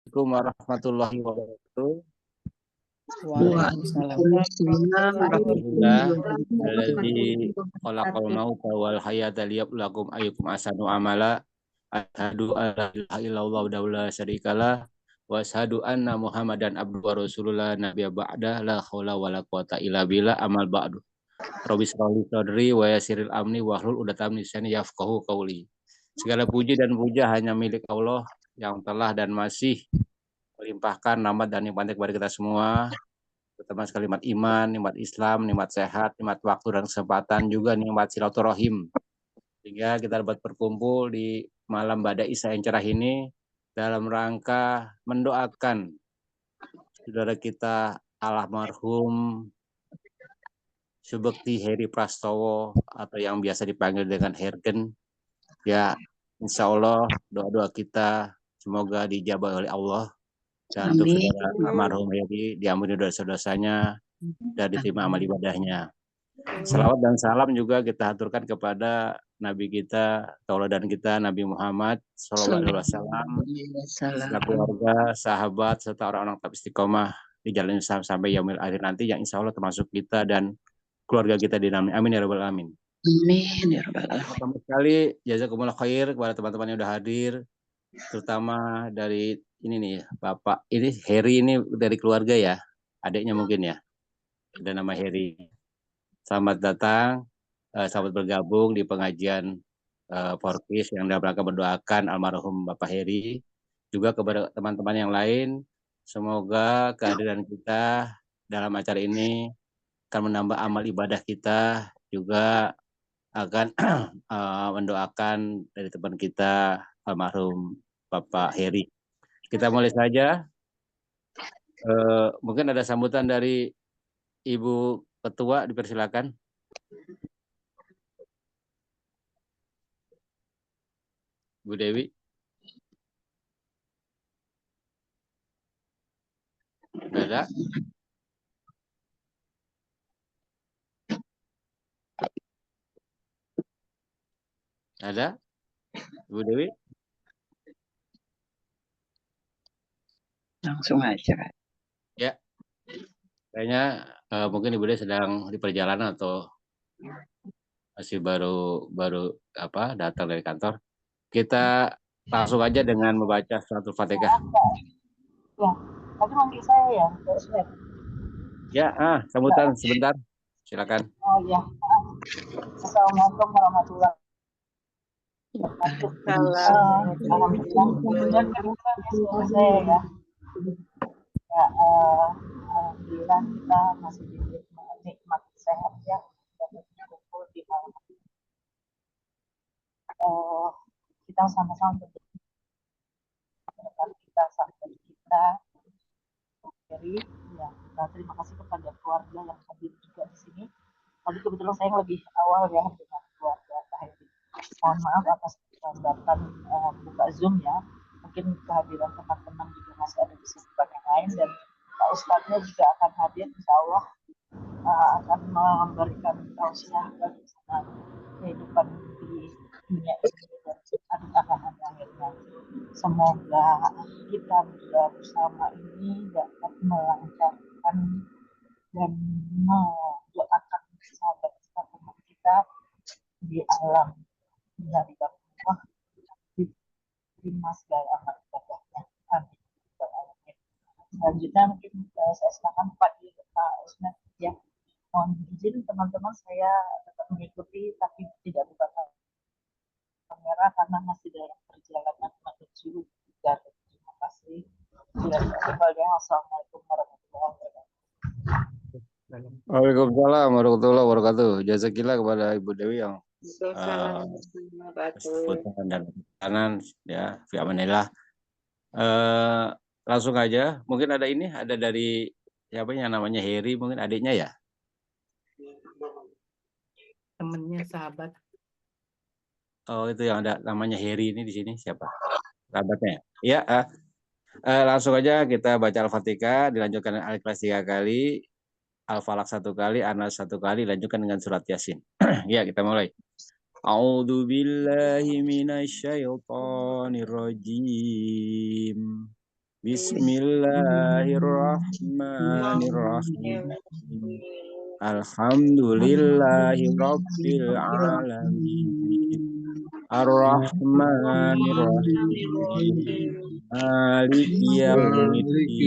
Assalamualaikum warahmatullahi wabarakatuh. Waalaikumsalam. Alhamdulillah alladzi khalaqal mauta wal hayata liyabluwakum ayyukum ahsanu amala. Asyhadu an la ilaha illallah wa la syarikalah wa asyhadu anna Muhammadan abduhu wa rasulullah nabiyya ba'da la haula wala quwata illa billah amal ba'du. Rabbi shrah li sadri wa yassiril amri wahlul 'uqdatam min lisani yafqahu qawli. Segala puji dan puja hanya milik Allah yang telah dan masih melimpahkan rahmat dan nikmat kepada kita semua, terutama sekali nikmat iman, nikmat Islam, nikmat sehat, nikmat waktu dan kesempatan, juga nikmat silaturahim. Sehingga kita dapat berkumpul di malam Bada Isya yang cerah ini dalam rangka mendoakan saudara kita almarhum Subekti Heri Prastowo atau yang biasa dipanggil dengan Hergen. Ya, insya Allah doa-doa kita semoga dijabah oleh Allah. Dan untuk saudara almarhum Heri diampuni dosa-dosanya dan diterima amal ibadahnya. Salawat dan salam juga kita aturkan kepada Nabi kita, tauladan kita, Nabi Muhammad SAW, selaku keluarga, sahabat, serta orang-orang tetap istiqomah di jalan Islam sampai yaumil akhir nanti, yang insya Allah termasuk kita dan keluarga kita di dalamnya. Amin ya rabbal alamin. Amin ya rabbal alamin. Pertama sekali, jazakumullah khair kepada teman-teman yang sudah hadir, terutama dari ini nih, Bapak ini Heri ini dari keluarga ya, adiknya mungkin ya, ada nama Heri. Selamat datang, selamat bergabung di pengajian Porkis yang dalam rangka mendoakan almarhum Bapak Heri. Juga kepada teman-teman yang lain, semoga kehadiran kita dalam acara ini akan menambah amal ibadah kita, juga akan mendoakan dari teman kita almarhum Bapak Heri. Kita mulai saja. Mungkin ada sambutan dari Ibu Ketua, dipersilakan. Bu Dewi. Ada? Ada? Bu Dewi? Langsung aja. Ya. Kayaknya mungkin Ibu Dewi sedang di perjalanan atau masih baru datang dari kantor. Kita langsung aja dengan membaca suratul Fatihah. Ya, tapi manggil saya ya, Ustaz. Ya, sambutan sebentar. Silakan. Oh ya. Assalamualaikum warahmatullahi wabarakatuh. Alhamdulillah, kemudian saya ya. Ya, alhamdulillah kita masih diberi nikmat sehat ya, dan berkumpul di malam. Kita sama-sama berdoa kita sampai kita dari ya. Kita terima kasih kepada keluarga yang hadir juga di sini. Tadi kebetulan saya lebih awal ya dengan keluarga Pak. Mohon maaf atas keterlambatan buka Zoom ya. Mungkin kehadiran teman-teman juga masih ada kesibukan yang lain, dan Pak Ustadznya juga akan hadir, insya Allah akan memberikan tausiah bagi kehidupan di dunia ini dan akhir akhirnya. Semoga kita bersama ini dapat melancarkan dan mendoakan sahabat teman kita di alam dari Allah, diterima segala amal ibadahnya. Amin. Selanjutnya mungkin saya silakan Pak Usman ya. Mohon izin teman-teman, saya tetap mengikuti tapi tidak buka kamera karena masih dalam perjalanan menuju Garut. Terima kasih. Assalamualaikum warahmatullahi wabarakatuh. Waalaikumsalam warahmatullahi wabarakatuh. Jazakillah kepada Ibu Dewi yang dan kanan ya, fi amanillah. Langsung aja, mungkin ada dari siapa yang namanya Heri, mungkin adiknya ya, Temennya sahabat. Oh, itu yang ada namanya Heri ini di sini siapa sahabatnya ya. Langsung aja kita baca Al-Fatihah, dilanjutkan Al-Ikhlas 3 kali, Al-Falaq 1 kali, An-Nas 1 kali, lanjutkan dengan surat Yasin. Ya, kita mulai. A'udzu billahi minasyaitonir rajim. Bismillahirrahmanirrahim. Alhamdulillahi Rabbil Alamin. Ar-Rahmanir-Rahim. Maliki yaumiddin.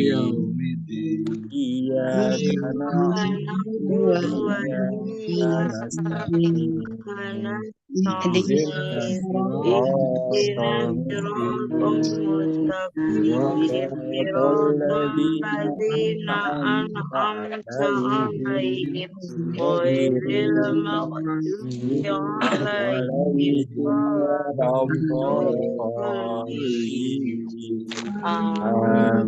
Iyyaka na'budu wa iyyaka nasta'in. Ihdinas siratal mustaqim. Siratal ladzina an'amta 'alaihim ghairil maghdubi 'alaihim waladdallin. Amin.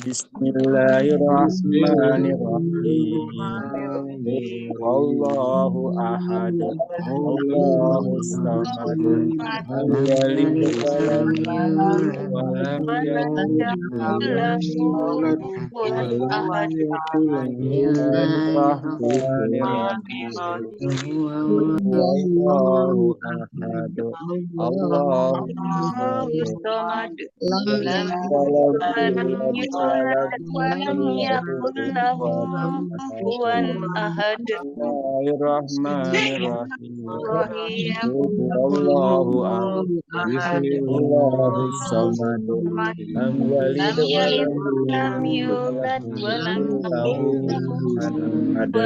Bismillahirrahmanirrahim. Wallahu ahad. Allahus samad. Lam yalid wa lam yulad wa lam yakul lahu kufuwan ahad. Bismillahirrahmanirrahim. Wallahu ahad. Allahus samad. Lam yalid wa lam yulad wa lam yakul lahu kufuwan ahad. Bismillahirrahmanirrahim. Wallahu ahad. Allahus samad. Lam yalid wa lam yulad wa lam yakul lahu kufuwan ahad.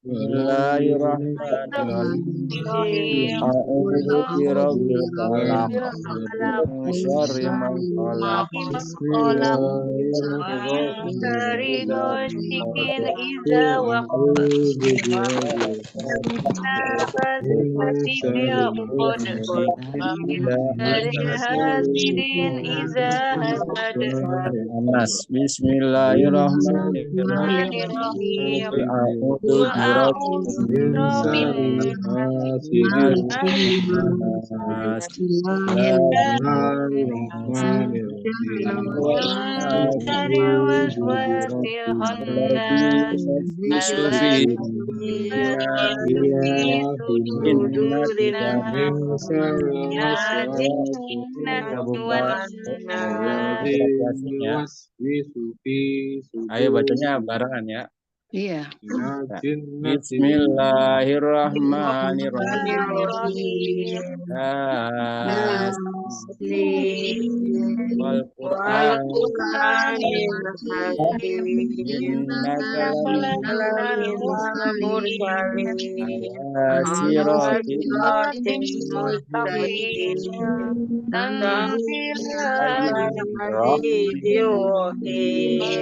Bismillahirrahmanirrahim. A'udzu birabbil falaq. Min syarri ma khalaq. Min syarri ghasiqin idza waqab. Min syarri hasidin idza hasad. Bismillahirrahmanirrahim. A'udzu birabbin nas. Ayo bacanya barengan ya. Iya. Bismillahirrahmanirrahim. Wal Qur'anil Hakim. Innaka laminal mursalin. Siratil mustaqim. Tanzilul azizir rahim.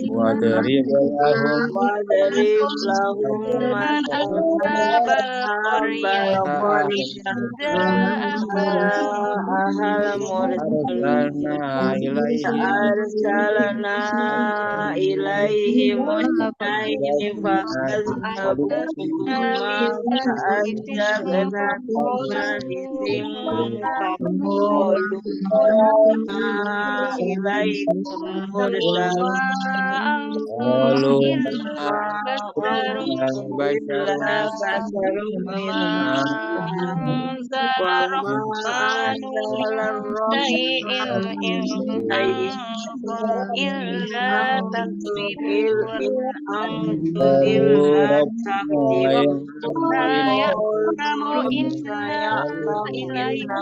Wadrib lahum ashabal qaryah ayyuhal mursalin arsalna ilaihim arsalna ilaihim musnaini fa'azzabuhuma fa'azzabna kullalisin faqalu ilaikum mursalun qalu ma antum illa basarun basharun wa ma anzala ar-rahmanu min shay'in in antum illa rabbuna takdirun qalu sayalamu inna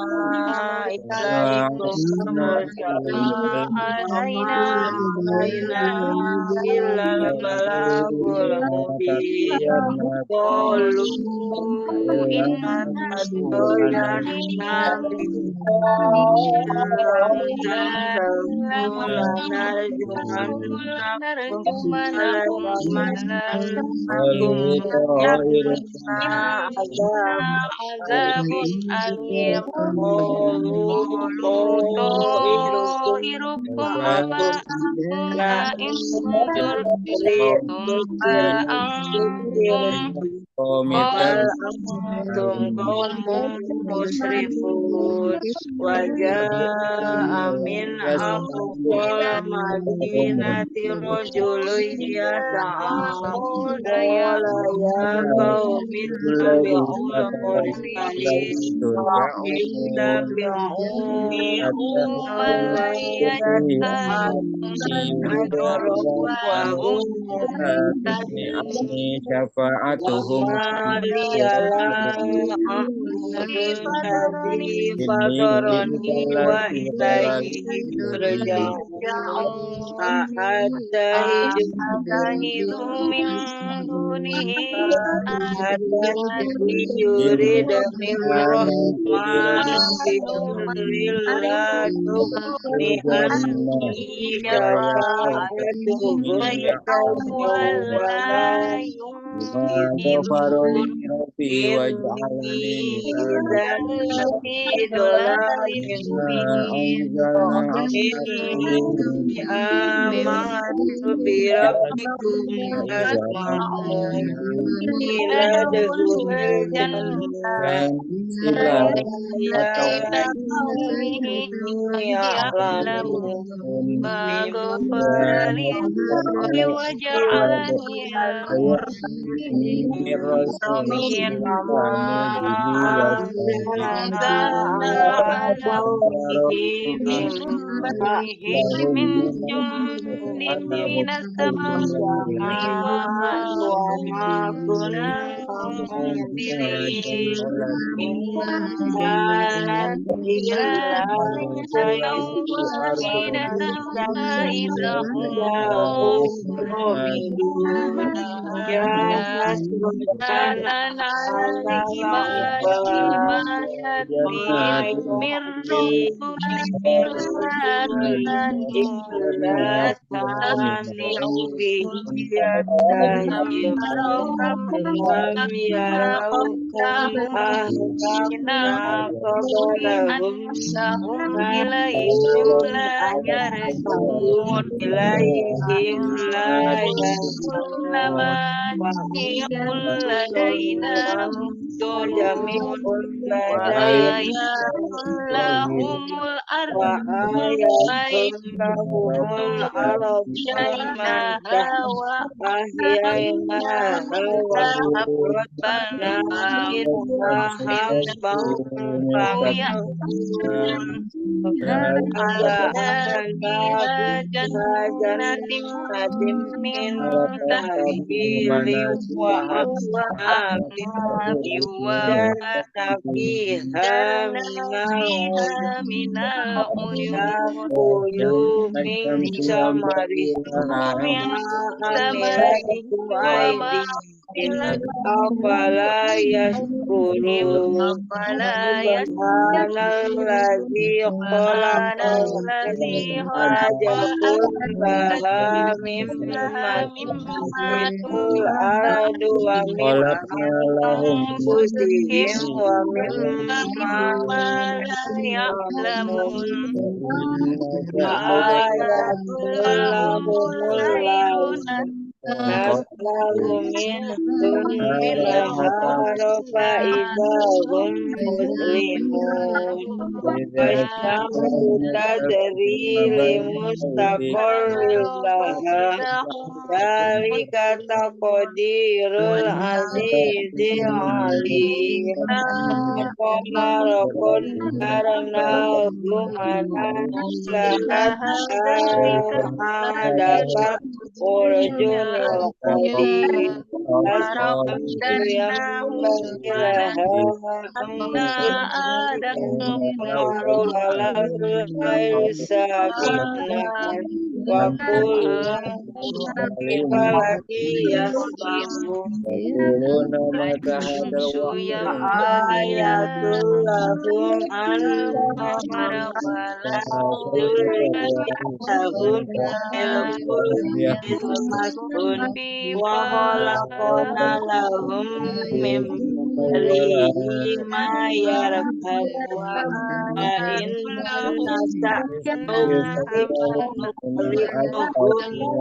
ilaikum mursalun wa ma alaina illa al-balagul mubin qalu inna tatoyarna lam tantahu lanarjumannakum yamna azabun alim ta'irukum ma'akum la in zurtum bal antum qaumun musrifun waja'a min aqsal madinati rajulun yas'a qala ya qaumi ittabi'ul mursalin ittabi'u man adrak wa hum muhtadun syafa'atuhum Liyala a'budul ladzi fatarani wa ilaihi turja'un a'attahidu min dunihi adallazi yurida min rahmani bidurrillah tughni anni syafa'atuhum wala Ghafarul Rabbi wa ja'alani dan idolamin anzalna inni amantu bi rabbikum fasma'un ila dukhulil jannah sila ya atau ya'lamu Rasulullah kama anzalna ala qawmihi min jaman wa ma kunna munzirin in kanat illa ya hasratan ala illa sami'u bihi yastahzi'un lam yarawkum ahlakna qablahum ilaihim la yarji'un jami'un ladaina wa ayatun lahumul ardu ahyaynaha wa akhrajna minha habban fa'akul ala jannatin min tahili wa a'nabin jannata fiha minal uyun min samarin ma'amilatu aydihim afala fakuluhu. Subhanalladzi khalaqal azwaja kullaha mimma tunbitul ardu wa min anfusihim wa mimma la ya'lamun. Ayatul lahumul naslamu min sunnil harofa idahum muslimun. Wasyamsu tajri limustaqarrin laha. Dzalika taqdirul azizil alim. Qamara qaddarnahu manazila hatta adaka urjunil qadim. Asyamsu yanbaghi laha an tudrika al-ghayru sabiqan wa kullun fi falakin yasbahun. Ayatul lahum dzurriyyatahum ilmun wa khalaqna lahum min ba'dihi ma yarkabun wa inna nasa'uhum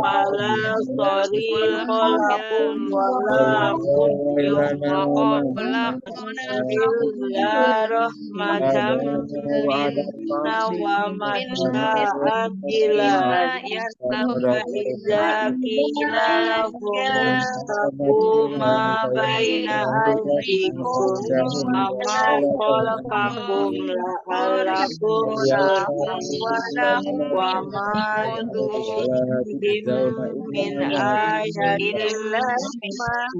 fala sarikha lahum wa lahum illa rahmatan minna wa mata'an ila iza qila lahum istaqu ma baina aydikum ama khalaqakum la'allakum tarhamun wa ma min ayatin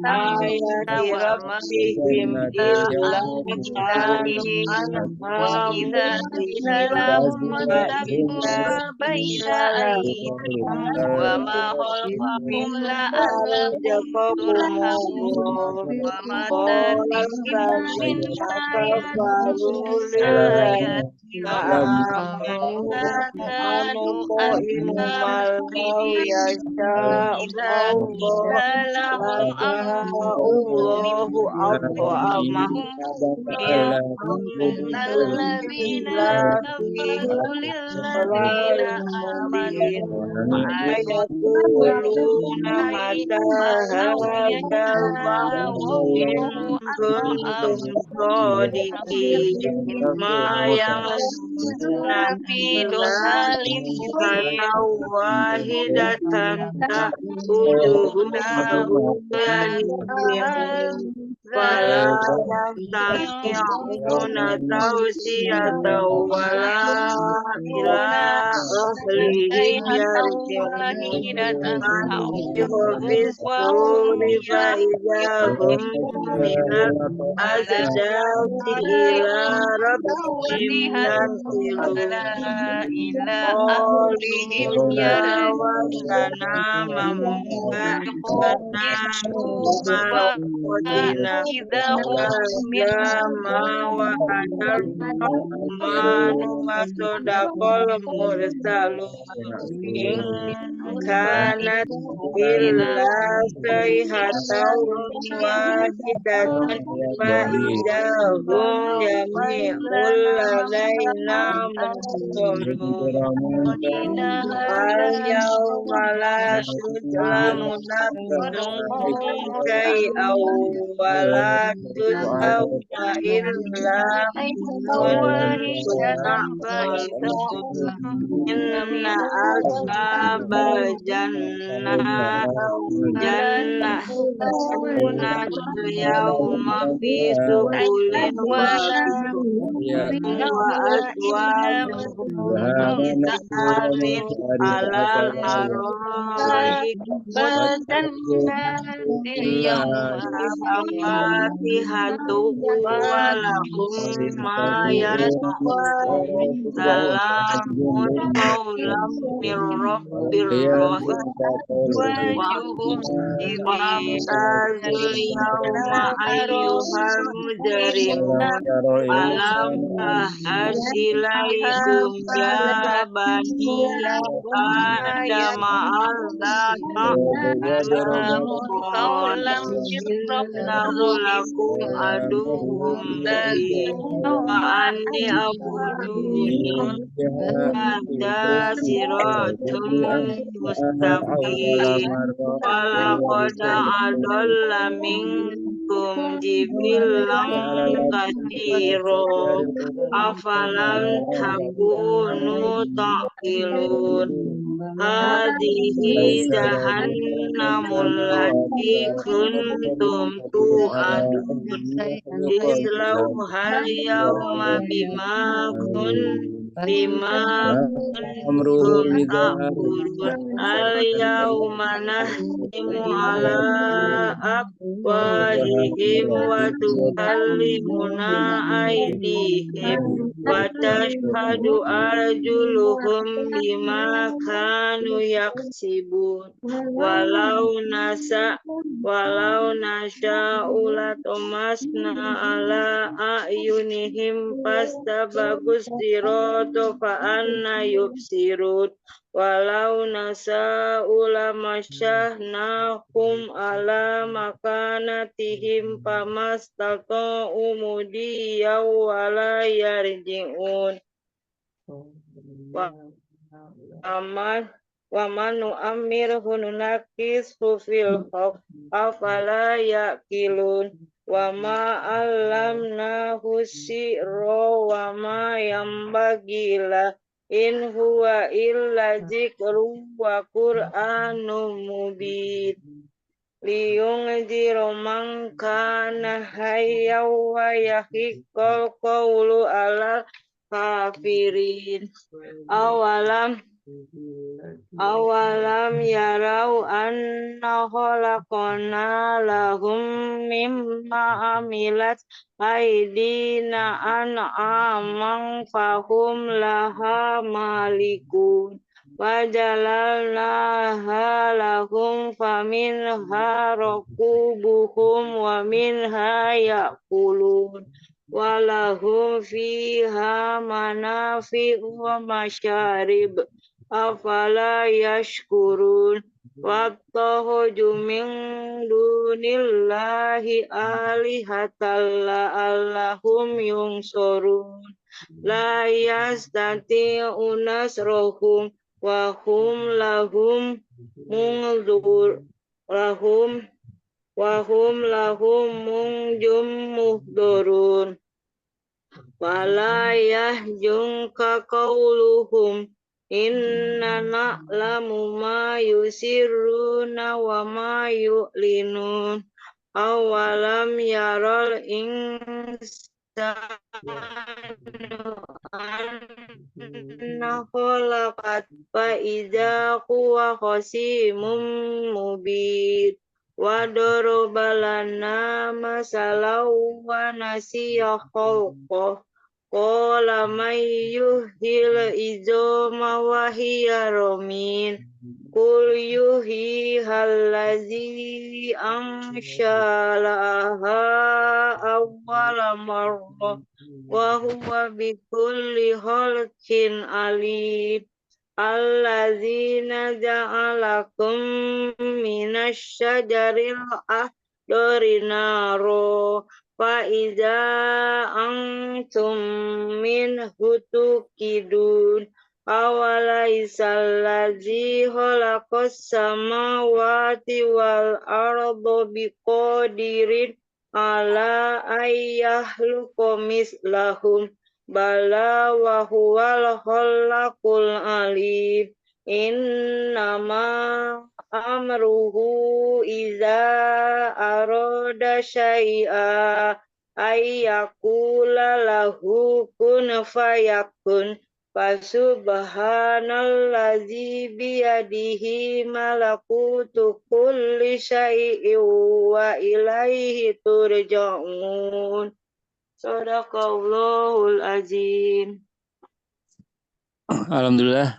ayati rabbihim illa kanu anha mu'ridin wa idza qila lahum razaqakumullah qala allazina kafaru lillazina amanu qaimu mallahu yasha'allahu at'amahum ayaquluna mata hadzal wa'du in kuntum shadiqin ma yamnuna billahi wahidatan ta'uduhu jahannam fala yastati'una tawsiyatan wala ila ahlihim yarji'un fis suri fa idahum minal ajdasi ila rabbihim yansilun qalina wasana mamma Qadina ma wa adar manu wa sodaqol mursalun in kanat illa sayhatan wahidatan fa idahum jami'ul ladaina muhdarun al-yawma la tuzlamu nafsun shay'an wa la tujzawna illa inna ashabal jannah yawma fi su'ulin wa azwajun alal araik Al-Fatihatu wa lahum ma yasma'un salamun qawlam min rabbir rahim wamtazul yawma ayyuhal mujrimun alam ahad ilaikum ya bani Adam alla ta'budu innahu lakum aduwwum mubin wa anni a'buduni hadza siratun mustaqim walaqad adalla minkum jibilan katsira afalam takunu taqilun hadhihi jahannamul lati kuntum tu'adun islauhal yawma bima kuntum ta'burun al yawma nahtimu ala afwahihim wa tukallimuna aydihim wa tashhadu arjuluhum bima kanu yaksibun walau nasha'u latamasna ala a'yunihim fastabagus sirata fa anna yubsirun walau nasa'u lamasyakhnahum ala makanatihim famastata'u mudiyaw wala yarji'un waman nu'ammirhu nunakishu fil khalq afala ya'qilun wama allamnahu syi'ra wama yambagila in huwa illa dzikrun wa qur'anun mubin liyunziru man kana hayyan wa yahiqqal qawlu alal kafirin awalam yarau anna khalaqna lahum mimma amilat aydina an'aman fahum laha malikun wajalalnaha lahum faminha rakubuhum wa minha ya'kulun walahum fiha manafi'u wa masyarib afala yashkurun wattakhadhu min dunillahi alihatan la'allahum yunsurun la yastati'una nasrahum wa hum lahum muhdurun wala yahjunka qawluhum inna na'lamu ma yusirruna wa ma yu'linun awalam yaral insanu anna khalaqat fa idza huwa khasimun mubin wa daraba lana masalan wa nasiya khalqah qala man yuhyil izama wa hiya ramin qul yuhyiha allazi ansha'aha awwala marrah wa huwa bikulli khalqin alim allazina ja'alakum minasy syajaril akhdari naro fa iza antum minhu tuqidun awalaisal ladzi khalaqas samawati wal arda biqadirin ala ayyahluqa mislahum bala wa huwal khallaqul alim innama amruhu iza arada syai'a ayyakula lahu kun fayakun fasubhanallazi biyadihi malakutu kulli syai'in wa ilaihi turja'un. Shadaqallahul azim. Alhamdulillah,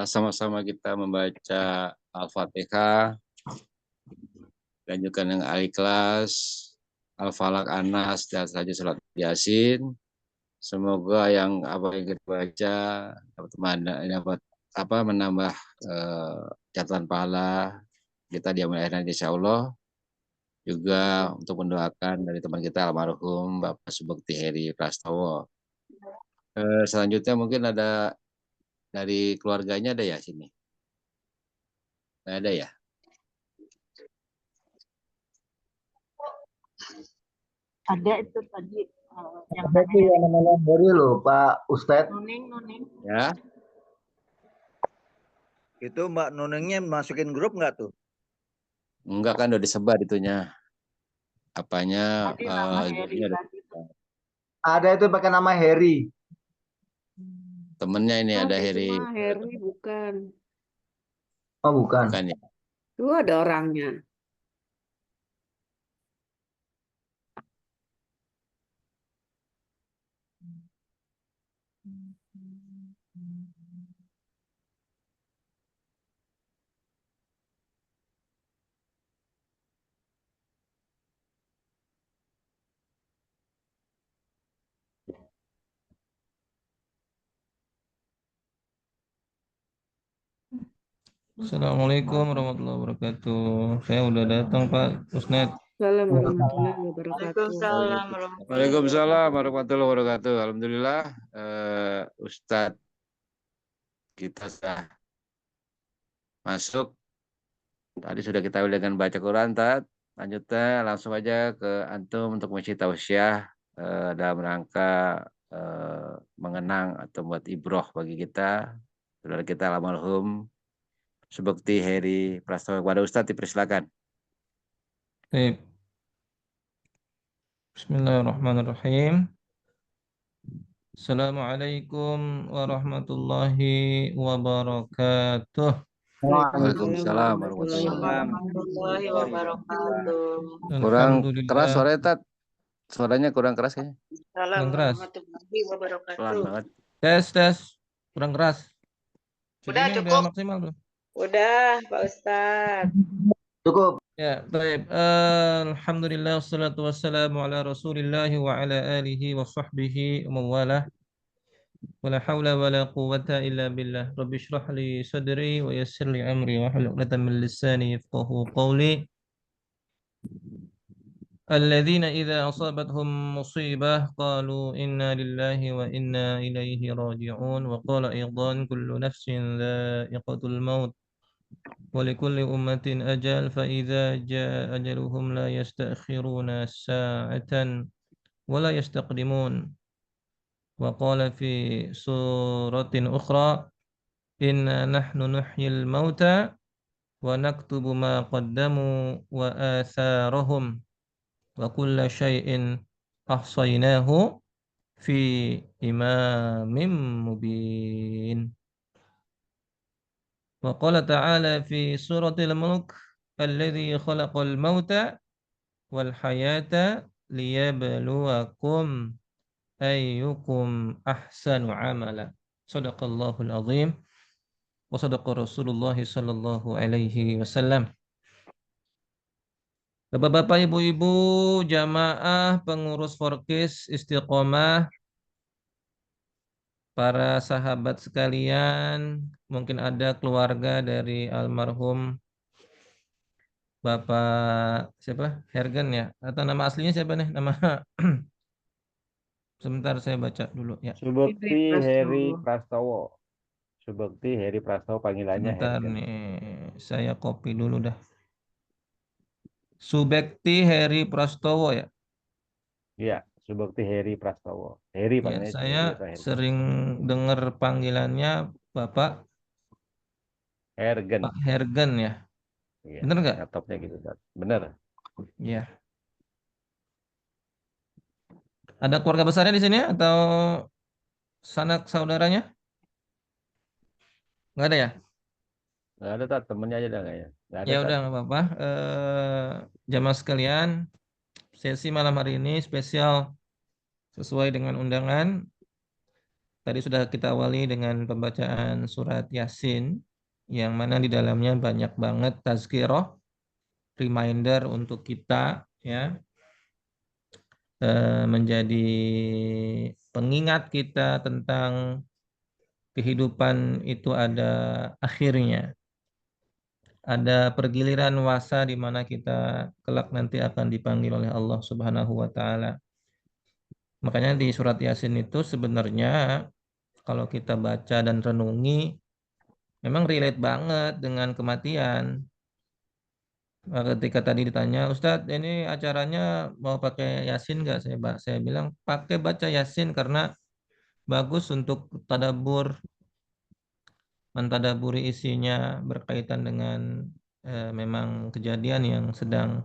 sama-sama kita membaca Al-Fatihah, lanjutkan dengan Al-Ikhlas, Al-Falaq, An-Nas, dan saja Salat Yasin. Semoga yang apa yang kita baca dapat menambah catatan pahala kita di amal akhir nanti, insya Allah. Juga untuk mendoakan dari teman kita almarhum Bapak Subekti Heri Prastowo. Selanjutnya mungkin ada dari keluarganya, ada ya sini? Nggak ada ya? Ada itu tadi yang Ada tuh yang namanya Heri loh, Pak Ustadz. Nuning. Ya. Itu Mbak Nuningnya masukin grup nggak tuh? Enggak, kan udah disebar itunya. Apanya Tadi nama Heri ada tadi. Ada itu pakai nama Heri. temennya ini, ada Itu Heri. mah Heri bukan. Oh bukan. Bukan ya? Itu ada orangnya. Assalamualaikum warahmatullahi wabarakatuh. Saya udah datang Pak Usnet. Assalamualaikum warahmatullahi wabarakatuh. Waalaikumsalam. Waalaikumsalam warahmatullahi wabarakatuh. Alhamdulillah, Ustadz kita sudah masuk. Tadi sudah kita dengan baca Quran, Tat. Lanjutnya langsung aja ke antum untuk mengisi tausiah dalam rangka mengenang atau buat ibroh bagi kita, saudara kita almarhum Subekti Heri Prastowo. Kepada Ustadz dipersilakan. Baik. Bismillahirrahmanirrahim. Assalamualaikum warahmatullahi wabarakatuh. Waalaikumsalam warahmatullahi Warahmatullahi wabarakatuh. Kurang Alhamdulillah. keras suaranya, Tat. Suaranya kurang keras kayaknya. Salam keras. warahmatullahi Pelan wabarakatuh. banget. Tes. Kurang keras. Udah, Segini cukup. maksimal tuh. Udah, Pak Ustadz. Cukup. Ya, baik. Alhamdulillah wassalatu wassalamu ala Rasulillah wa ala alihi wa sahbihi wa mawalah. Wala hawla wala quwwata illa billah. Rabbi shrah li sadri wa yassir li amri wa hlul 'uqdatam min lisani yafqahu qawli. Alladzina idza asabathum musibah qalu inna lillahi wa inna ilaihi raji'un wa qala aidan kullu nafsin dha'iqatul maut wa likulli ummatin ajal fa idza jaa ajaluhum la yastakhiruna sa'atan wa la yastaqdimun. وقال في سورة أخرى إنا نحن نحيي الموتى ونكتب ما قدموا وآثارهم وكل شيء أحصيناه في إمام مبين. وقال تعالى في سورة الملك الذي خلق الموت والحياة ليبلوكم ayyukum ahsanu amala. Shadaqallahul azim wa sadaqa Rasulullah sallallahu alaihi wasallam. Bapak-bapak, ibu-ibu, jamaah, pengurus Forkis Istiqomah, para sahabat sekalian, mungkin ada keluarga dari almarhum Bapak siapa? Hergen ya? Atau nama aslinya siapa nih? Nama sebentar saya baca dulu ya. Subekti Heri Prastowo. Subekti Heri Prastowo, panggilannya Bentar Hergen. nih, saya copy dulu dah. Subekti Heri Prastowo ya. Iya, Subekti Heri Prastowo. Heri Ya, panggilannya. saya Heri. sering dengar panggilannya Bapak Hergen. Pak Hergen ya. Iya, Bener nggak? laptopnya gitu, Tat. Bener. Ya. Ada keluarga besarnya di sini atau sanak saudaranya? Nggak ada ya? Nggak ada, Tat. Temennya aja dah nggak ya? Nggak ada, Ya Tat. udah nggak apa-apa. Jamaah sekalian, sesi malam hari ini spesial sesuai dengan undangan. Tadi sudah kita awali dengan pembacaan surat Yasin, yang mana di dalamnya banyak banget tazkirah, reminder untuk kita ya, menjadi pengingat kita tentang kehidupan itu ada akhirnya. Ada pergiliran masa di mana kita kelak nanti akan dipanggil oleh Allah Subhanahu wa taala. Makanya di surat Yasin itu sebenarnya kalau kita baca dan renungi memang relate banget dengan kematian. Ketika tadi ditanya, Ustadz, ini acaranya mau pakai Yasin nggak? Saya bilang pakai baca Yasin karena bagus untuk tadabbur, mentadaburi isinya berkaitan dengan memang kejadian yang sedang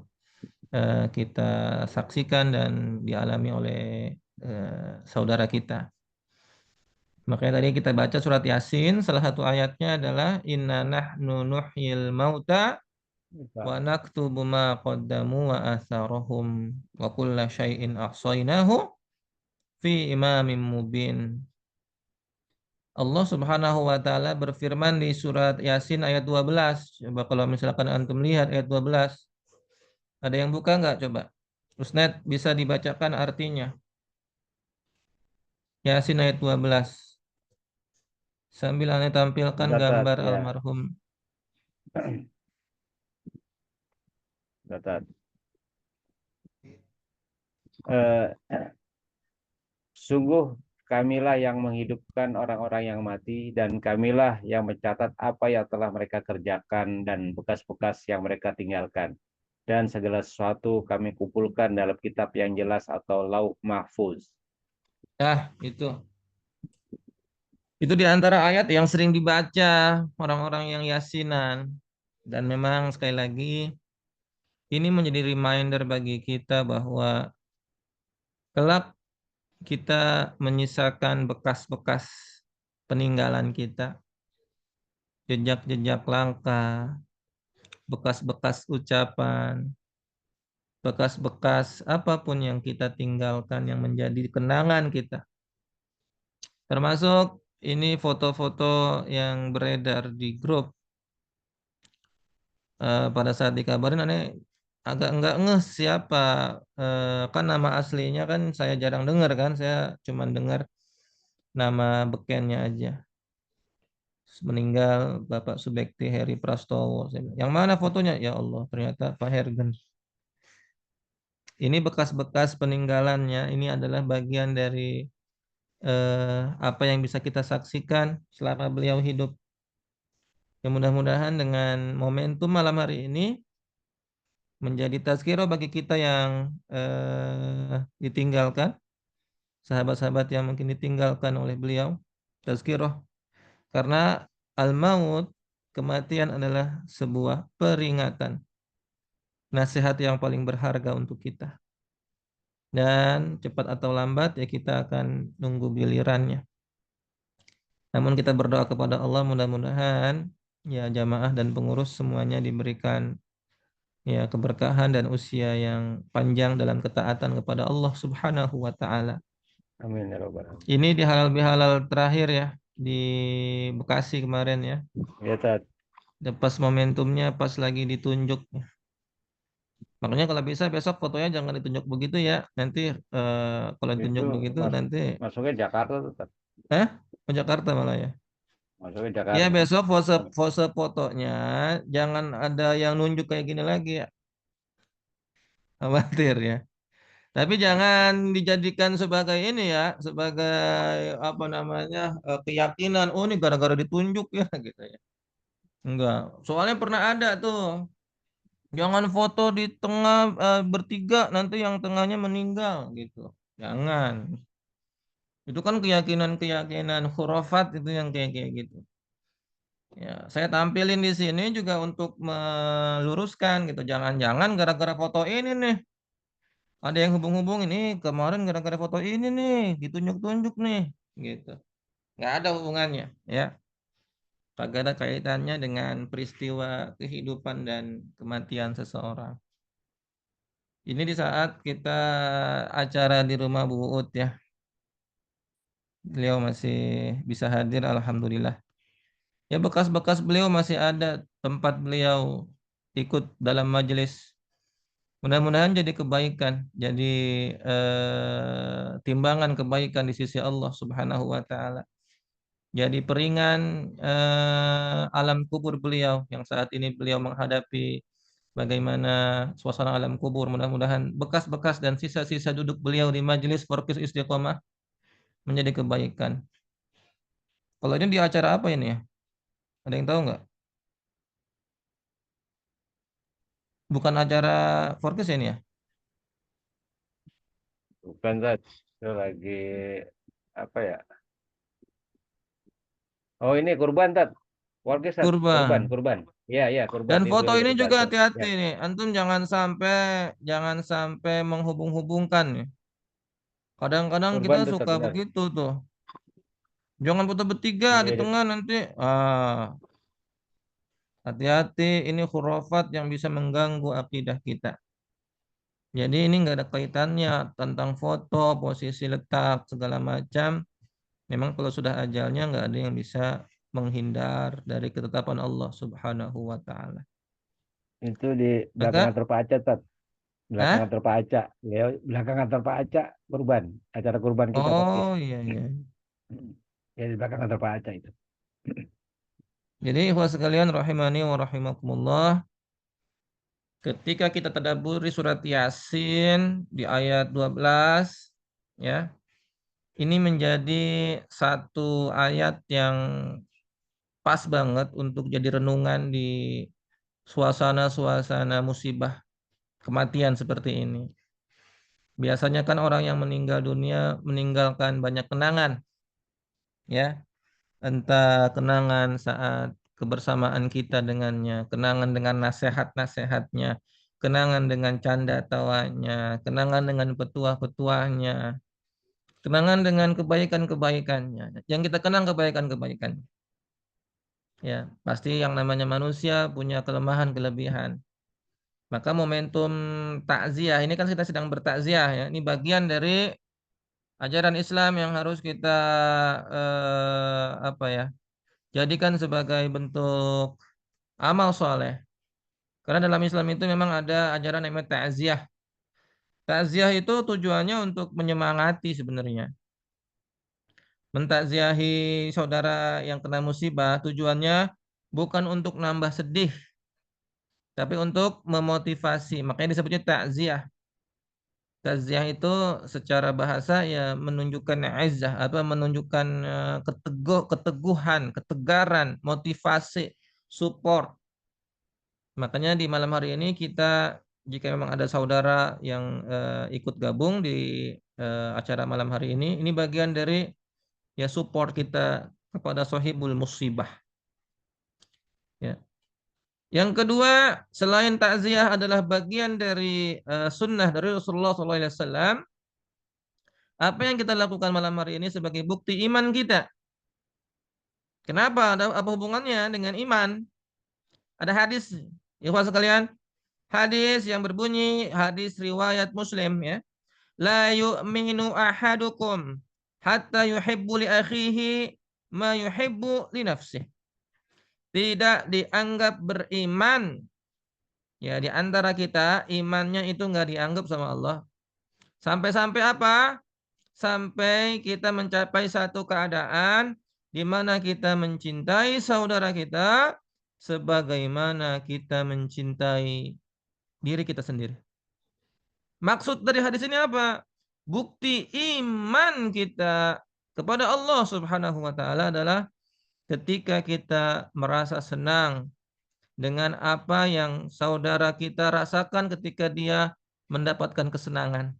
kita saksikan dan dialami oleh saudara kita. Makanya tadi kita baca surat Yasin, salah satu ayatnya adalah inna nahnu nuhyil mauta wa naktubu ma qaddamu wa atharahum wa kulla syai'in ahsaynahu fi imamin mubin. Allah Subhanahu wa taala berfirman di surat Yasin ayat 12. Coba kalau misalkan antum lihat ayat 12. Ada yang buka nggak coba? Ustaz bisa dibacakan artinya. Yasin ayat 12. Sambil Anda tampilkan gambar ya. almarhum. Datat. Sungguh kamilah yang menghidupkan orang-orang yang mati dan kamilah yang mencatat apa yang telah mereka kerjakan dan bekas-bekas yang mereka tinggalkan. Dan segala sesuatu kami kumpulkan dalam kitab yang jelas atau lauh mahfuz. Itu. Itu di antara ayat yang sering dibaca orang-orang yang yasinan. Dan memang sekali lagi ini menjadi reminder bagi kita bahwa kelak kita menyisakan bekas-bekas peninggalan kita, jejak-jejak langkah, bekas-bekas ucapan, bekas-bekas apapun yang kita tinggalkan yang menjadi kenangan kita. Termasuk ini foto-foto yang beredar di grup. Pada saat dikabarin aneh agak enggak ngeh siapa, kan nama aslinya kan saya jarang dengar kan, saya cuma dengar nama bekennya aja. Meninggal Bapak Subekti Heri Prastowo. Yang mana fotonya? Ya Allah, ternyata Pak Hergen. Ini bekas-bekas peninggalannya. Ini adalah bagian dari apa yang bisa kita saksikan selama beliau hidup. Ya mudah-mudahan dengan momentum malam hari ini menjadi tazkirah bagi kita yang ditinggalkan, sahabat-sahabat yang mungkin ditinggalkan oleh beliau, tazkirah. Karena al-maut, kematian adalah sebuah peringatan, nasihat yang paling berharga untuk kita. Dan cepat atau lambat ya kita akan nunggu gilirannya. Namun kita berdoa kepada Allah mudah-mudahan ya jamaah dan pengurus semuanya diberikan ya keberkahan dan usia yang panjang dalam ketaatan kepada Allah Subhanahu wa taala. Amin ya rabbal alamin. Ini di halal terakhir ya di Bekasi kemarin ya. Ya, Tat. Pas momentumnya pas lagi ditunjuk. Makanya kalau bisa besok fotonya jangan ditunjuk begitu ya. Nanti kalau ditunjuk begitu nanti masuknya Jakarta tuh, Tat. Ke Jakarta malah ya. Masuknya Jakarta. Ya besok pose fotonya jangan ada yang nunjuk kayak gini lagi ya. Khawatir ya. Tapi jangan dijadikan sebagai ini ya, sebagai apa namanya keyakinan. Oh ini gara-gara ditunjuk ya gitu ya. Enggak. Soalnya pernah ada tuh. Jangan foto di tengah bertiga nanti yang tengahnya meninggal gitu. Jangan. Itu kan keyakinan khurafat itu yang kayak gitu. Ya, saya tampilin di sini juga untuk meluruskan gitu. Jangan-jangan gara-gara foto ini nih. Ada yang hubung-hubung ini kemarin gara-gara foto ini nih, ditunjuk-tunjuk nih, gitu. Nggak ada hubungannya, ya. Kagak ada kaitannya dengan peristiwa kehidupan dan kematian seseorang. Ini di saat kita acara di rumah Bu Uut ya. Beliau masih bisa hadir, alhamdulillah. Ya, bekas-bekas beliau masih ada, tempat beliau ikut dalam majelis. Mudah-mudahan jadi kebaikan, jadi timbangan kebaikan di sisi Allah Subhanahu wa taala. Jadi peringan alam kubur beliau yang saat ini beliau menghadapi bagaimana suasana alam kubur. Mudah-mudahan bekas-bekas dan sisa-sisa duduk beliau di majelis Fokus Istiqomah menjadi kebaikan. Kalau ini di acara apa ini ya? Ada yang tahu nggak? Bukan acara Fokus ini ya? Bukan, Tat. Itu lagi apa ya? Oh, ini kurban, Tat. Warga, Tat. Kurban, Kurban. kurban. Iya, iya, kurban. Dan foto Idul ini kurban, juga Tat. hati-hati Ya. nih. Antum jangan sampai menghubung-hubungkan nih. Kadang-kadang kita Kurban tuh, Tat, suka benar. begitu tuh. Jangan foto bertiga di Iya, tengah nanti. Hati-hati, ini khurafat yang bisa mengganggu akidah kita. Jadi ini nggak ada kaitannya tentang foto, posisi letak, segala macam. Memang kalau sudah ajalnya nggak ada yang bisa menghindar dari ketetapan Allah Subhanahu wa taala. itu di belakang Maka, kantor Pak Aca, Tat. Belakang Hah? kantor Pak Aca. Ya, belakang kantor Pak Aca, kurban. Acara kurban kita, Fokus. Oh iya iya. Ya, di belakang kantor Pak Aca itu. Jadi ikhwah sekalian rahimani wa rahimakumullah, ketika kita tadabburi surat Yasin di ayat 12 ya, ini menjadi satu ayat yang pas banget untuk jadi renungan di suasana-suasana musibah kematian seperti ini. Biasanya kan orang yang meninggal dunia meninggalkan banyak kenangan, ya, entah kenangan saat kebersamaan kita dengannya, kenangan dengan nasihat-nasihatnya, kenangan dengan canda tawanya, kenangan dengan petuah-petuahnya, kenangan dengan kebaikan-kebaikannya. Yang kita kenang kebaikan-kebaikannya. Ya, pasti yang namanya manusia punya kelemahan-kelebihan. Maka momentum takziah ini kan kita sedang bertakziah ya. Ini bagian dari ajaran Islam yang harus kita apa ya? Jadikan sebagai bentuk amal soleh. Karena dalam Islam itu memang ada ajaran namanya takziah. Takziah itu tujuannya untuk menyemangati sebenarnya. Mentakziahi saudara yang kena musibah tujuannya bukan untuk nambah sedih, tapi untuk memotivasi. Makanya disebutnya takziah. Takziah itu secara bahasa ya menunjukkan izzah, apa menunjukkan keteguhan, ketegaran, motivasi, support. Makanya di malam hari ini kita, jika memang ada saudara yang ikut gabung di acara malam hari ini bagian dari ya support kita kepada sohibul musibah. Ya. Yang kedua, selain takziah adalah bagian dari sunnah dari Rasulullah SAW. Apa yang kita lakukan malam hari ini sebagai bukti iman kita. Kenapa? Ada apa hubungannya dengan iman? Ada hadis, ikhwan sekalian, hadis yang berbunyi, hadis riwayat Muslim ya. La yu'minu ahadukum hatta yuhibbu li akhihi ma yuhibbu li nafsih. Tidak dianggap beriman ya di antara kita, imannya itu enggak dianggap sama Allah. Sampai-sampai apa? Sampai kita mencapai satu keadaan di mana kita mencintai saudara kita sebagaimana kita mencintai diri kita sendiri. Maksud dari hadis ini apa? Bukti iman kita kepada Allah Subhanahu wa taala adalah ketika kita merasa senang dengan apa yang saudara kita rasakan ketika dia mendapatkan kesenangan.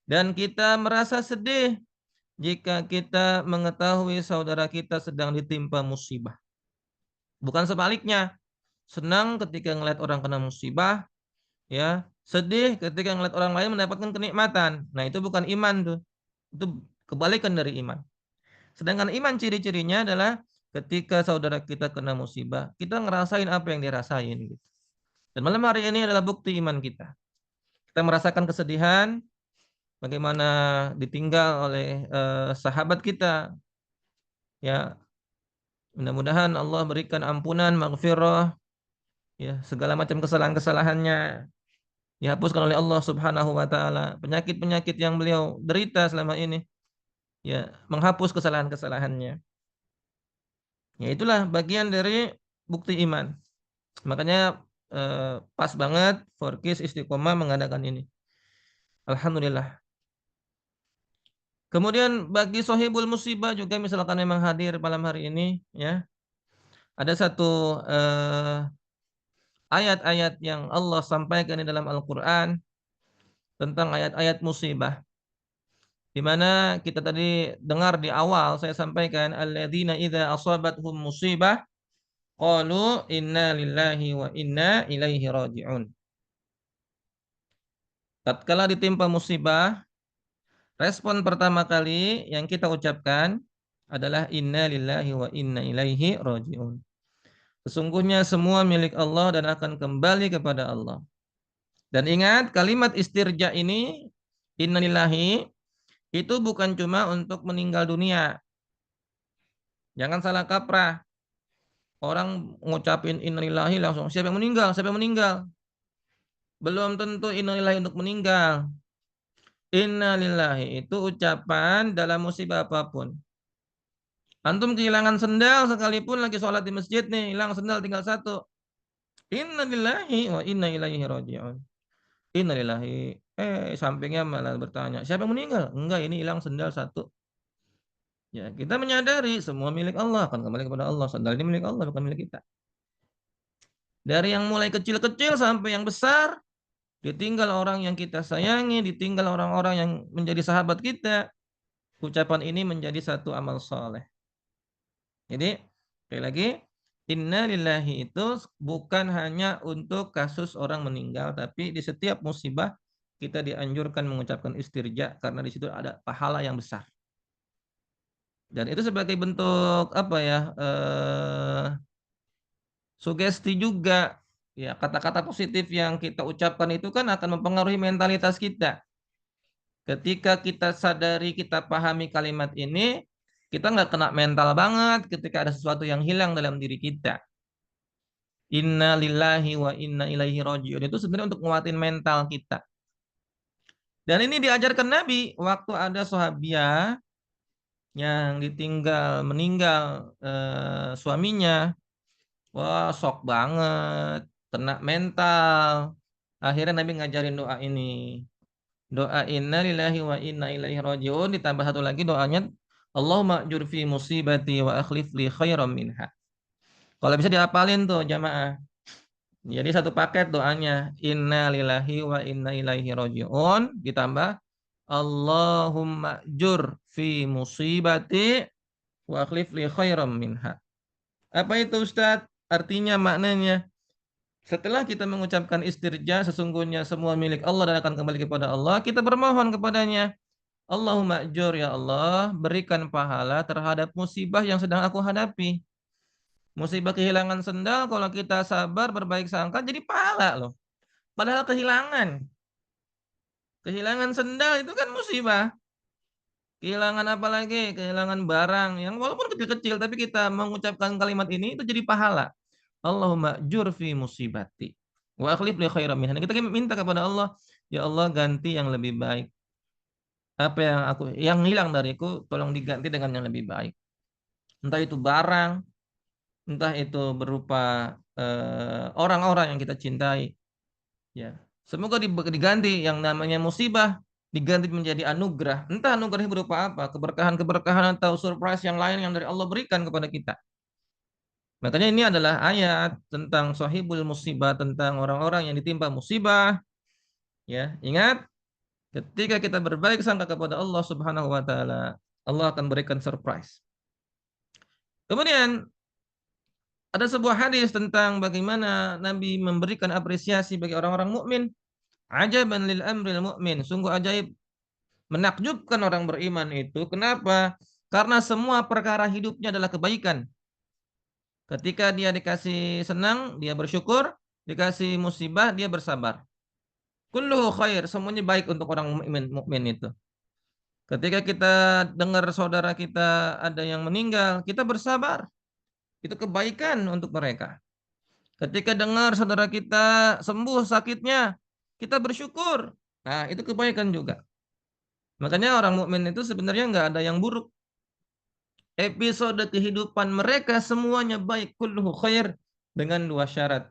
Dan kita merasa sedih jika kita mengetahui saudara kita sedang ditimpa musibah. Bukan sebaliknya. Senang ketika ngeliat orang kena musibah, ya, sedih ketika ngeliat orang lain mendapatkan kenikmatan. Nah, itu bukan iman tuh. Itu kebalikan dari iman. Sedangkan iman ciri-cirinya adalah ketika saudara kita kena musibah, kita ngerasain apa yang dirasain gitu. Dan malam hari ini adalah bukti iman kita. Kita merasakan kesedihan, bagaimana ditinggal oleh sahabat kita. Ya, mudah-mudahan Allah berikan ampunan, maghfirah, ya, segala macam kesalahan-kesalahannya dihapuskan oleh Allah Subhanahu wa taala. Penyakit-penyakit yang beliau derita selama ini, ya, menghapus kesalahan-kesalahannya. Ya, itulah bagian dari bukti iman. Makanya pas banget Forkis Istiqomah mengadakan ini. Alhamdulillah. Kemudian bagi sohibul musibah juga, misalkan memang hadir malam hari ini, ya, ada satu ayat-ayat yang Allah sampaikan di dalam Al-Quran tentang ayat-ayat musibah, di mana kita tadi dengar di awal saya sampaikan, alladzina idza asabathum musibah qalu inna lillahi wa inna ilaihi raji'un. Tatkala ditimpa musibah, respon pertama kali yang kita ucapkan adalah inna lillahi wa inna ilaihi raji'un. Sesungguhnya semua milik Allah dan akan kembali kepada Allah. Dan ingat, kalimat istirja ini, innalillahi, itu bukan cuma untuk meninggal dunia. Jangan salah kaprah. Orang ngucapin innalillahi langsung, siapa yang meninggal? Siapa yang meninggal? Belum tentu innalillahi untuk meninggal. Innalillahi itu ucapan dalam musibah apapun. Antum kehilangan sendal sekalipun lagi sholat di masjid nih, hilang sendal tinggal satu. Innalillahi wa inna ilaihi raji'un. Innalillahi. Sampingnya malah bertanya, siapa yang meninggal? Enggak, ini hilang sendal satu. Ya, kita menyadari semua milik Allah, akan kembali kepada Allah. Sandal ini milik Allah, bukan milik kita. Dari yang mulai kecil-kecil sampai yang besar, ditinggal orang yang kita sayangi, ditinggal orang-orang yang menjadi sahabat kita, ucapan ini menjadi satu amal soleh. Jadi, sekali lagi, inna lillahi itu bukan hanya untuk kasus orang meninggal, tapi di setiap musibah kita dianjurkan mengucapkan istirja karena di situ ada pahala yang besar. Dan itu sebagai bentuk apa ya? Sugesti juga. Ya, kata-kata positif yang kita ucapkan itu kan akan mempengaruhi mentalitas kita. Ketika kita sadari, kita pahami kalimat ini, kita nggak kena mental banget ketika ada sesuatu yang hilang dalam diri kita. Inna lillahi wa inna ilaihi raji'un itu sebenarnya untuk nguatin mental kita. Dan ini diajarkan Nabi waktu ada sahabiah yang meninggal suaminya. Wah, shock banget, kena mental. Akhirnya Nabi ngajarin doa ini. Doa inna lillahi wa inna ilaihi raji'un, ditambah satu lagi doanya, Allahumma ajur fi musibati wa akhlif li khairam minha. Kalau bisa dihafalin tuh jamaah. Jadi satu paket doanya, inna lillahi wa inna ilaihi raji'un, ditambah Allahumma ajur fi musibati wa akhlif li khairam minha. Apa itu Ustadz? Artinya, maknanya, setelah kita mengucapkan istirja, sesungguhnya semua milik Allah dan akan kembali kepada Allah, kita bermohon kepadanya, Allahumma ajur, ya Allah, berikan pahala terhadap musibah yang sedang aku hadapi. Musibah kehilangan sendal, kalau kita sabar, berbaik sangka, jadi pahala loh. Padahal kehilangan sendal itu kan musibah. Kehilangan apa lagi? Kehilangan barang yang walaupun kecil-kecil, tapi kita mengucapkan kalimat ini, itu jadi pahala. Allahumma jur fi musibati wa akhlif li khairam minha. Kita minta kepada Allah, ya Allah, ganti yang lebih baik. Apa yang hilang dariku, tolong diganti dengan yang lebih baik. Entah itu barang, entah itu berupa orang-orang yang kita cintai. Ya, semoga diganti yang namanya musibah, diganti menjadi anugerah. Entah anugerahnya berupa apa, keberkahan-keberkahan atau surprise yang lain yang dari Allah berikan kepada kita. Makanya ini adalah ayat tentang sahibul musibah, tentang orang-orang yang ditimpa musibah. Ya, ingat, ketika kita berbaik sangka kepada Allah Subhanahu wa taala, Allah akan berikan surprise. Kemudian ada sebuah hadis tentang bagaimana Nabi memberikan apresiasi bagi orang-orang mukmin. Ajaban lil amril mu'min. Sungguh ajaib, menakjubkan orang beriman itu. Kenapa? Karena semua perkara hidupnya adalah kebaikan. Ketika dia dikasih senang, dia bersyukur. Dikasih musibah, dia bersabar. Kulluhu khair, semuanya baik untuk orang mukmin itu. Ketika kita dengar saudara kita ada yang meninggal, kita bersabar. Itu kebaikan untuk mereka. Ketika dengar saudara kita sembuh sakitnya, kita bersyukur. Nah, itu kebaikan juga. Makanya orang mukmin itu sebenarnya nggak ada yang buruk. Episode kehidupan mereka semuanya baik, kulluhu khair, dengan 2 syarat.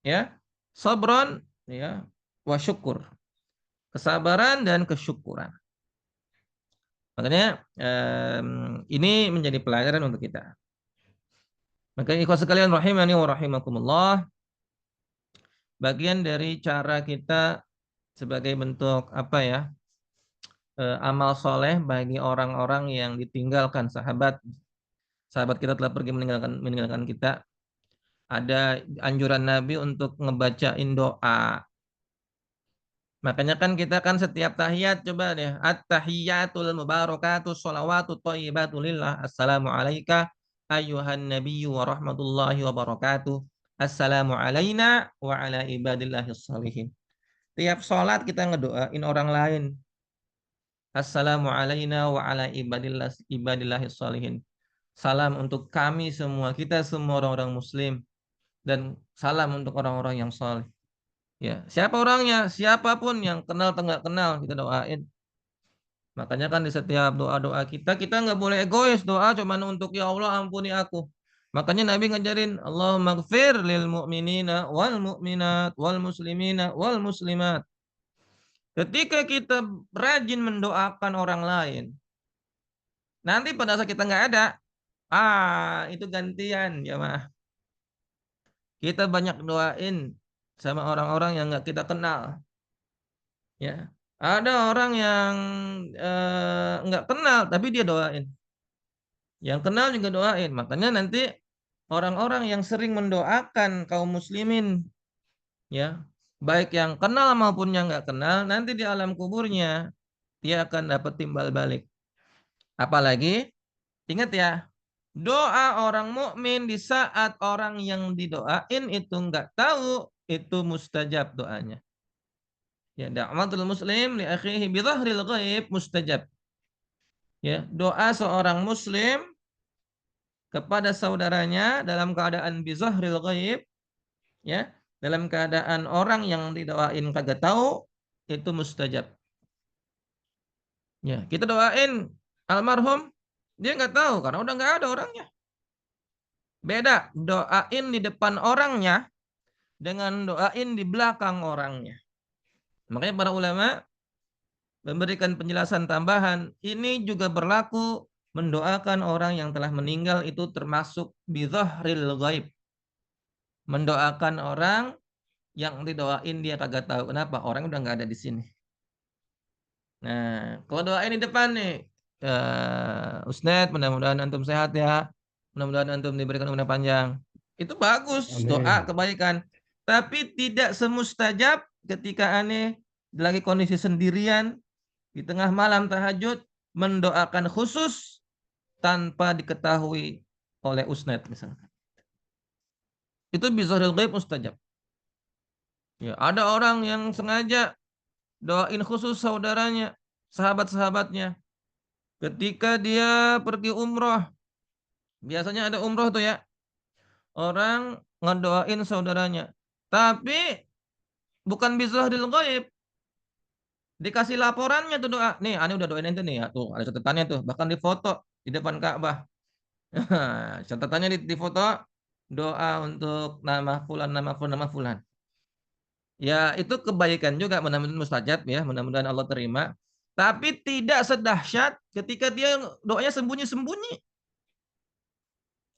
Ya. Sabron, ya, wa syukur. Kesabaran dan kesyukuran. Makanya ini menjadi pelajaran untuk kita. Maka ikhwas sekalian rahimani wa rahimakumullah, bagian dari cara kita sebagai bentuk apa ya, amal soleh bagi orang-orang yang ditinggalkan sahabat kita telah pergi meninggalkan kita, ada anjuran Nabi untuk ngebacain doa. Makanya kan kita kan setiap tahiyat coba deh, at-tahiyatul mubarakatuh sholawatu thayyibatu lillah, assalamu alayka ayyuhan nabiyyu wa rahmatullahi wa barakatuh, assalamu alayna wa ala ibadillahis shalihin. Tiap sholat kita ngedoain orang lain, assalamu alayna wa ala ibadillahis shalihin. Salam untuk kami semua, kita semua orang-orang muslim, dan salam untuk orang-orang yang saleh. Ya, siapa orangnya? Siapapun yang kenal atau nggak kenal, kita doain. Makanya kan di setiap doa-doa kita nggak boleh egois. Doa cuma untuk ya Allah ampuni aku. Makanya Nabi ngajarin, Allahumma gfir lil mu'minina wal mu'minat wal muslimina wal muslimat. Ketika kita rajin mendoakan orang lain, nanti pada saat kita nggak ada, itu gantian ya mah. Kita banyak doain sama orang-orang yang nggak kita kenal. Ya, ada orang yang nggak kenal tapi dia doain. Yang kenal juga doain. Makanya nanti orang-orang yang sering mendoakan kaum muslimin, ya, baik yang kenal maupun yang nggak kenal, nanti di alam kuburnya dia akan dapat timbal balik. Apalagi ingat ya, doa orang mukmin di saat orang yang didoain itu nggak tahu, itu mustajab doanya. Ya, da'watul muslim li akhihi bi dhahril ghaib mustajab. Ya, doa seorang muslim kepada saudaranya dalam keadaan bi dhahril ghaib, ya, dalam keadaan orang yang didoain kagak tahu, itu mustajab. Ya, kita doain almarhum, dia nggak tahu karena udah nggak ada orangnya. Beda doain di depan orangnya dengan doain di belakang orangnya. Makanya para ulama memberikan penjelasan tambahan, ini juga berlaku mendoakan orang yang telah meninggal, itu termasuk bidzahril ghaib. Mendoakan orang yang didoain dia kagak tahu. Kenapa? Orang udah nggak ada di sini. Nah, kalau doain di depan nih, Ustadz, mudah-mudahan antum sehat ya. Mudah-mudahan antum diberikan umur panjang. Itu bagus, doa kebaikan. Tapi tidak semustajab ketika aneh lagi kondisi sendirian di tengah malam tahajud mendoakan khusus tanpa diketahui oleh Ustadz misalkan. Itu bizarril ghaib mustajab. Ya, ada orang yang sengaja doain khusus saudaranya, sahabat-sahabatnya. Ketika dia pergi umroh, biasanya ada umroh tuh ya, orang ngedoain saudaranya. Tapi bukan bizarril ghaib. Dikasih laporannya tuh doa. Nih, aneh udah doain ente nih ya. Tuh, ada catatannya tuh. Bahkan difoto di depan Ka'bah. Catatannya di foto, doa untuk nama fulan. Ya, itu kebaikan juga, mudah-mudahan mustajab ya, mudah-mudahan Allah terima. Tapi tidak sedahsyat ketika dia doanya sembunyi-sembunyi.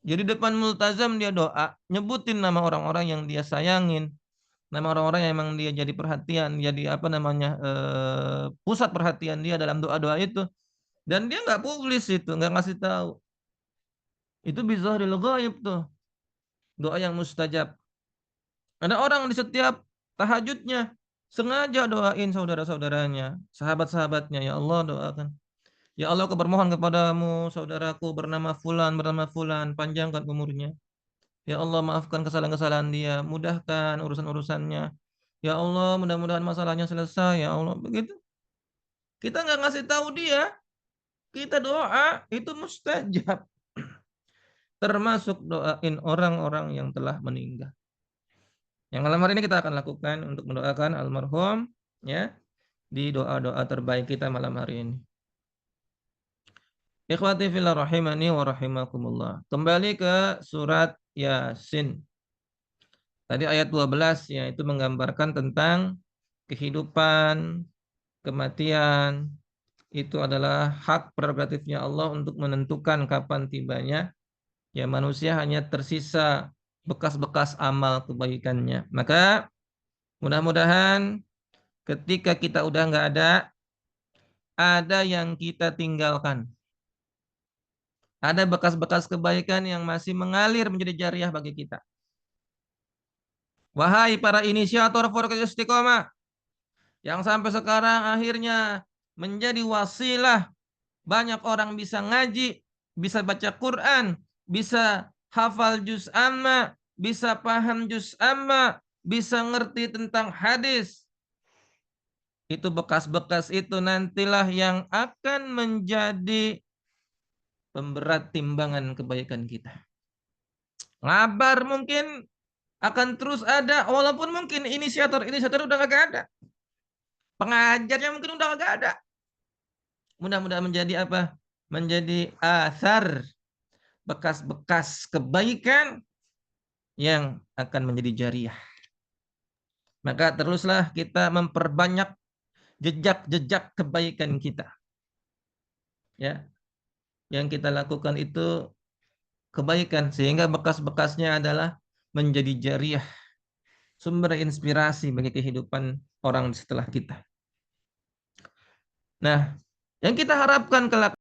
Jadi depan multazam dia doa, nyebutin nama orang-orang yang dia sayangin, nama orang-orang yang emang dia jadi perhatian, jadi apa namanya, pusat perhatian dia dalam doa-doa itu. Dan dia nggak publis itu, nggak ngasih tahu. Itu bizarril ghaib tuh, doa yang mustajab. Ada orang di setiap tahajudnya sengaja doain saudara-saudaranya, sahabat-sahabatnya, ya Allah doakan. Ya Allah, aku bermohon kepadamu, saudaraku bernama fulan, panjangkan umurnya. Ya Allah, maafkan kesalahan-kesalahan dia, mudahkan urusan-urusannya. Ya Allah, mudah-mudahan masalahnya selesai. Ya Allah, begitu. Kita nggak ngasih tahu dia, kita doa itu mustajab. Termasuk doain orang-orang yang telah meninggal. Yang malam hari ini kita akan lakukan untuk mendoakan almarhum, ya, di doa-doa terbaik kita malam hari ini. Ikhwati fillah rahimani wa rahimakumullah. Kembali ke surat Yasin. Tadi ayat 12 ya, itu menggambarkan tentang kehidupan, kematian. Itu adalah hak prerogatifnya Allah untuk menentukan kapan tibanya. Ya, manusia hanya tersisa bekas-bekas amal kebaikannya. Maka mudah-mudahan ketika kita udah nggak ada yang kita tinggalkan. Ada bekas-bekas kebaikan yang masih mengalir menjadi jariah bagi kita. Wahai para inisiator Fokus Istiqomah, yang sampai sekarang akhirnya menjadi wasilah, banyak orang bisa ngaji, bisa baca Quran, bisa hafal juz amma, bisa paham juz amma, bisa ngerti tentang hadis. Itu bekas-bekas itu nantilah yang akan menjadi pemberat timbangan kebaikan kita. Ngabar mungkin akan terus ada, walaupun mungkin inisiator udah gak ada. Pengajarnya mungkin udah gak ada. Mudah-mudahan menjadi apa? Menjadi asar, bekas-bekas kebaikan yang akan menjadi jariah. Maka teruslah kita memperbanyak jejak-jejak kebaikan kita. Ya. Yang kita lakukan itu kebaikan, sehingga bekas-bekasnya adalah menjadi jariah, sumber inspirasi bagi kehidupan orang setelah kita. Nah, yang kita harapkan kelak